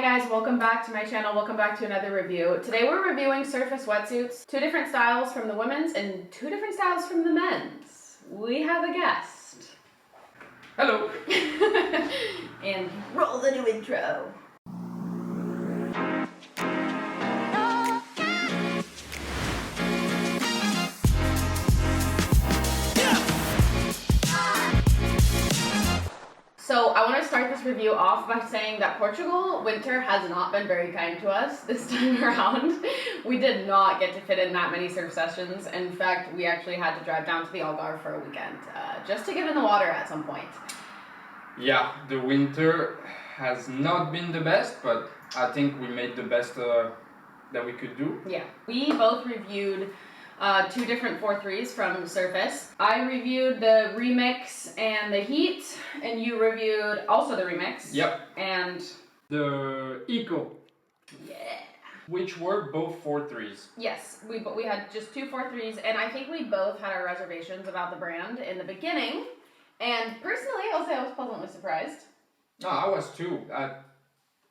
guys, welcome back to my channel. Welcome back to another review. Today we're reviewing SRFACE wetsuits. Two different styles from the women's and two different styles from the men's. We have a guest. Hello. And roll the new intro. So I want to start this review off by saying that Portugal winter has not been very kind to us this time around. We did not get to fit in that many surf sessions. In fact, we actually had to drive down to the Algarve for a weekend just to get in the water at some point. Yeah, the winter has not been the best, but I think we made the best that we could do. Yeah, we both reviewed two different 4.3s from SRFACE. I reviewed the Remix and the Heat, and you reviewed also the Remix. Yep. And the Eco. Yeah. Which were both 4.3s. Yes, we had just two 4.3s, and I think we both had our reservations about the brand in the beginning. And personally, I'll say I was pleasantly surprised. No, I was too.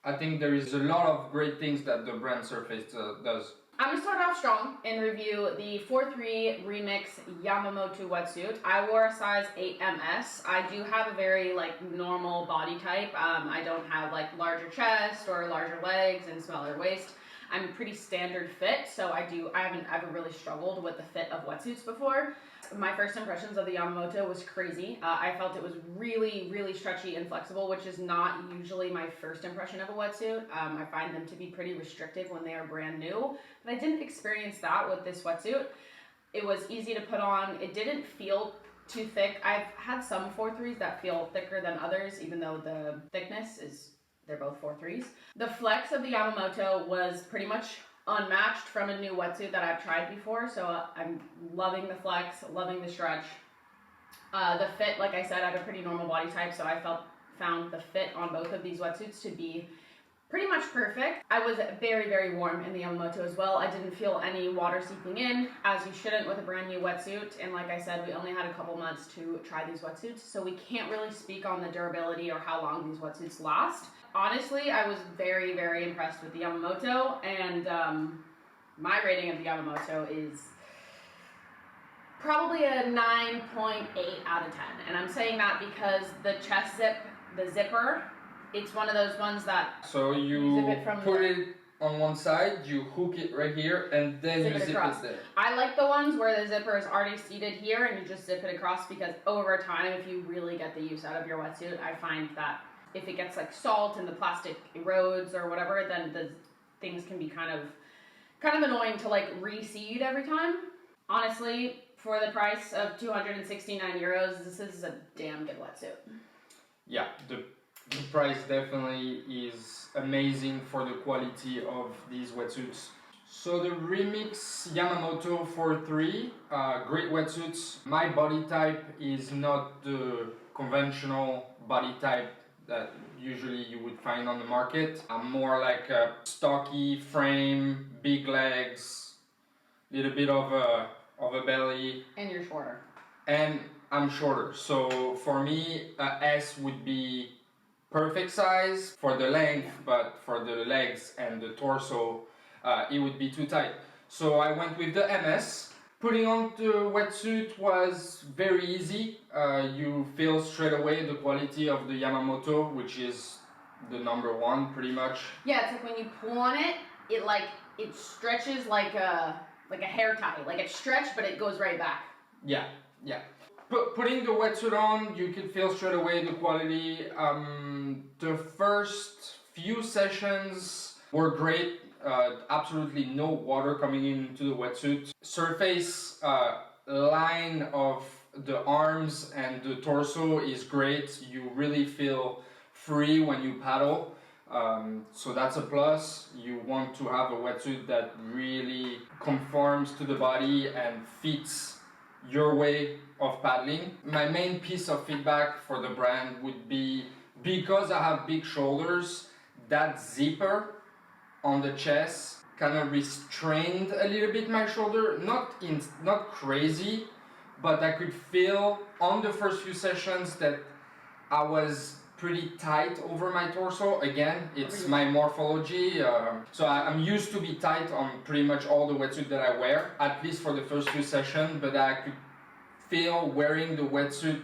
I think there is a lot of great things that the brand SRFACE does. I'm going to start off strong and review the 4.3 Remix Yamamoto wetsuit. I wore a size 8MS. I do have a very normal body type. I don't have larger chest or larger legs and smaller waist. I'm pretty standard fit, so I haven't ever really struggled with the fit of wetsuits before. My first impressions of the Yamamoto was crazy. I felt it was really, really stretchy and flexible, which is not usually my first impression of a wetsuit. I find them to be pretty restrictive when they are brand new, but I didn't experience that with this wetsuit. It was easy to put on. It didn't feel too thick. I've had some 4.3s that feel thicker than others, even though the thickness is, they're both 4.3s. The flex of the Yamamoto was pretty much unmatched from a new wetsuit that I've tried before, so I'm loving the flex, loving the stretch. The fit, like I said, I have a pretty normal body type, so I found the fit on both of these wetsuits to be pretty much perfect. I was very, very warm in the Yamamoto as well. I didn't feel any water seeping in, as you shouldn't with a brand new wetsuit. And like I said, we only had a couple months to try these wetsuits, so we can't really speak on the durability or how long these wetsuits last. Honestly, I was very, very impressed with the Yamamoto, and my rating of the Yamamoto is probably a 9.8 out of 10. And I'm saying that because the chest zip, the zipper, it's one of those ones that so you zip it from put it on one side, you hook it right here, and then you zip it there. I like the ones where the zipper is already seated here and you just zip it across, because over time, if you really get the use out of your wetsuit, I find that if it gets salt and the plastic erodes or whatever, then the things can be kind of annoying to reseed every time. Honestly, for the price of 269 euros, this is a damn good wetsuit. Yeah, the price definitely is amazing for the quality of these wetsuits. So the Remix Yamamoto 4.3, great wetsuits. My body type is not the conventional body type that usually you would find on the market. I'm more like a stocky frame, big legs, little bit of a belly. And you're shorter. And I'm shorter, so for me, S would be perfect size for the length, but for the legs and the torso, it would be too tight. So I went with the MS. Putting on the wetsuit was very easy. You feel straight away the quality of the Yamamoto, which is the number one pretty much. Yeah, it's when you pull on it, it stretches like a hair tie. It's stretched, but it goes right back. Yeah. Putting the wetsuit on, you can feel straight away the quality. The first few sessions were great. Absolutely no water coming into the wetsuit. SRFACE line of the arms and the torso is great. You really feel free when you paddle. So that's a plus. You want to have a wetsuit that really conforms to the body and fits your way of paddling. My main piece of feedback for the brand would be, because I have big shoulders, that zipper on the chest kind of restrained a little bit my shoulder. Not crazy, but I could feel on the first few sessions that I was pretty tight over my torso. Again, it's my morphology. So I'm used to be tight on pretty much all the wetsuit that I wear, at least for the first few sessions, but I could feel wearing the wetsuit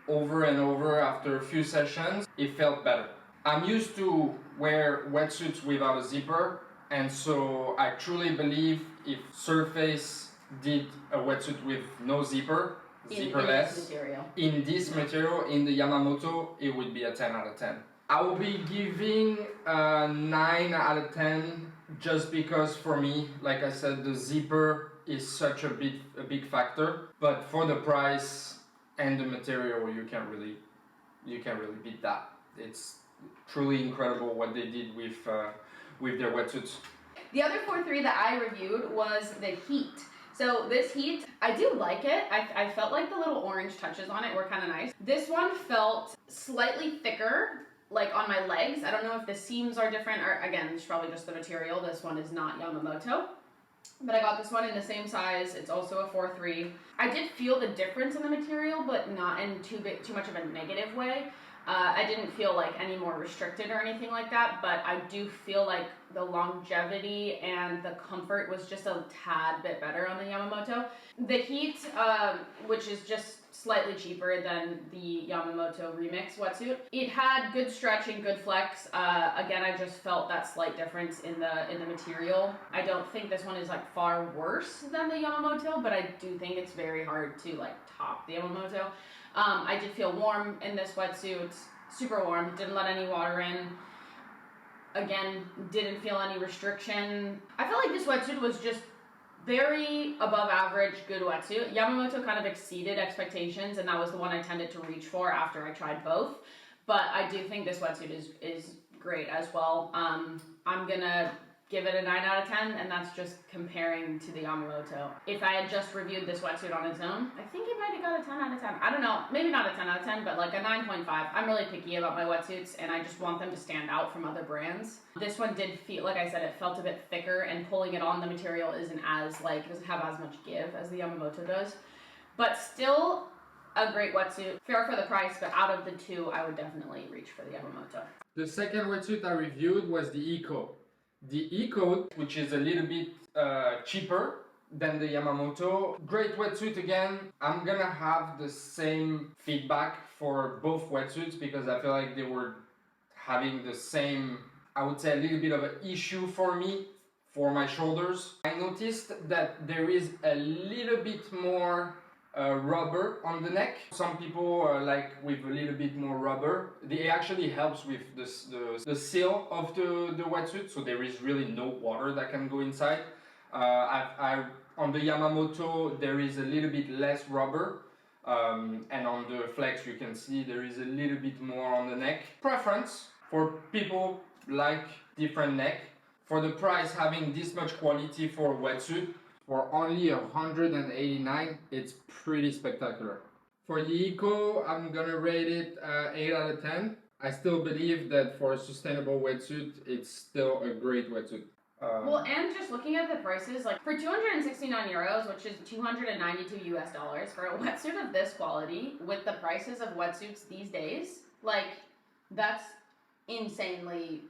over and over after a few sessions, it felt better. I'm used to wear wetsuits without a zipper, and so I truly believe if SRFACE did a wetsuit with no zipper, zipperless, in this material, in the Yamamoto, it would be a 10 out of 10. I will be giving a 9 out of 10 just because for me, like I said, the zipper is such a big factor, but for the price and the material, you can't really beat that. It's truly incredible what they did with their wetsuits. The other 4.3 that I reviewed was the Heat. So this Heat, I do like it. I felt like the little orange touches on it were kind of nice. This one felt slightly thicker, like on my legs. I don't know if the seams are different, or again, it's probably just the material. This one is not Yamamoto. But I got this one in the same size. It's also a 4.3. I did feel the difference in the material, but not in too much of a negative way. I didn't feel like any more restricted or anything like that, but I do feel like the longevity and the comfort was just a tad bit better on the Yamamoto. The Heat, which is just slightly cheaper than the Yamamoto Remix wetsuit, it had good stretching, good flex. Again, I just felt that slight difference in the material. I don't think this one is like far worse than the Yamamoto, but I do think it's very hard to like top the Yamamoto. I did feel warm in this wetsuit, super warm, didn't let any water in. Again, didn't feel any restriction. I felt like this wetsuit was just very above average, good wetsuit. Yamamoto kind of exceeded expectations, and that was the one I tended to reach for after I tried both. But I do think this wetsuit is great as well. I'm gonna give it a 9 out of 10, and that's just comparing to the Yamamoto. If I had just reviewed this wetsuit on its own, I think it might have got a 10 out of 10. I don't know, maybe not a 10 out of 10, but like a 9.5. I'm really picky about my wetsuits, and I just want them to stand out from other brands. This one did feel, like I said, it felt a bit thicker, and pulling it on the material isn't as, like, doesn't have as much give as the Yamamoto does. But still a great wetsuit, fair for the price, but out of the two, I would definitely reach for the Yamamoto. The second wetsuit I reviewed was the Eco. The Eco, which is a little bit cheaper than the Yamamoto. Great wetsuit again. I'm gonna have the same feedback for both wetsuits because I feel like they were having the same, I would say, a little bit of an issue for me, for my shoulders. I noticed that there is a little bit more rubber on the neck. Some people like with a little bit more rubber. It actually helps with the seal of the wetsuit, so there is really no water that can go inside. On the Yamamoto there is a little bit less rubber, and on the Flex you can see there is a little bit more on the neck. Preference for people like different neck. For the price, having this much quality for a wetsuit for only $189, it's pretty spectacular. For the Eco, I'm gonna rate it 8 out of 10. I still believe that for a sustainable wetsuit, it's still a great wetsuit. Well, and just looking at the prices, like for 269 euros, which is 292 US dollars, for a wetsuit of this quality, with the prices of wetsuits these days, like that's insanely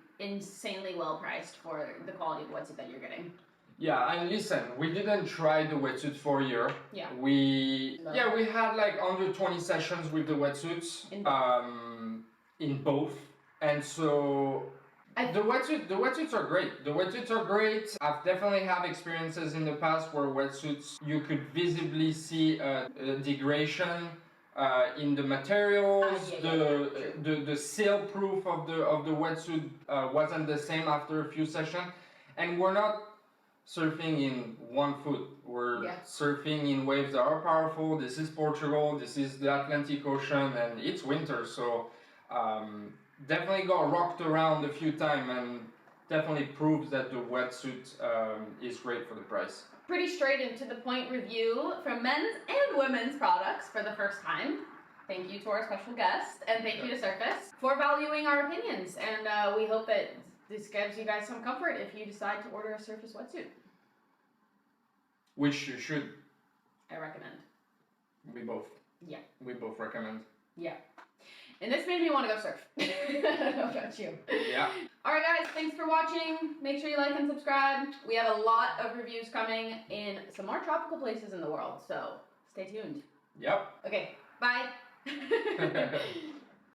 well priced for the quality of wetsuit that you're getting. Yeah, and listen, we didn't try the wetsuit for a year. Yeah. We had like under 20 sessions with the wetsuits in both. And so the wetsuits are great. The wetsuits are great. I've definitely had experiences in the past where wetsuits you could visibly see a degradation in the materials. The seal proof of the wetsuit wasn't the same after a few sessions, and we're not surfing in 1 foot. We're surfing in waves that are powerful. This is Portugal, this is the Atlantic Ocean, and it's winter, so definitely got rocked around a few times, and definitely proves that the wetsuit is great for the price. Pretty straight and to the point review from men's and women's products for the first time. Thank you to our special guest, and thank you to SRFACE for valuing our opinions, and we hope that this gives you guys some comfort if you decide to order a SRFACE wetsuit. Which you should. I recommend. We both. Yeah. We both recommend. Yeah. And this made me want to go surf. I don't know about you. Yeah. Alright guys, thanks for watching. Make sure you like and subscribe. We have a lot of reviews coming in some more tropical places in the world, so stay tuned. Yep. Okay, bye.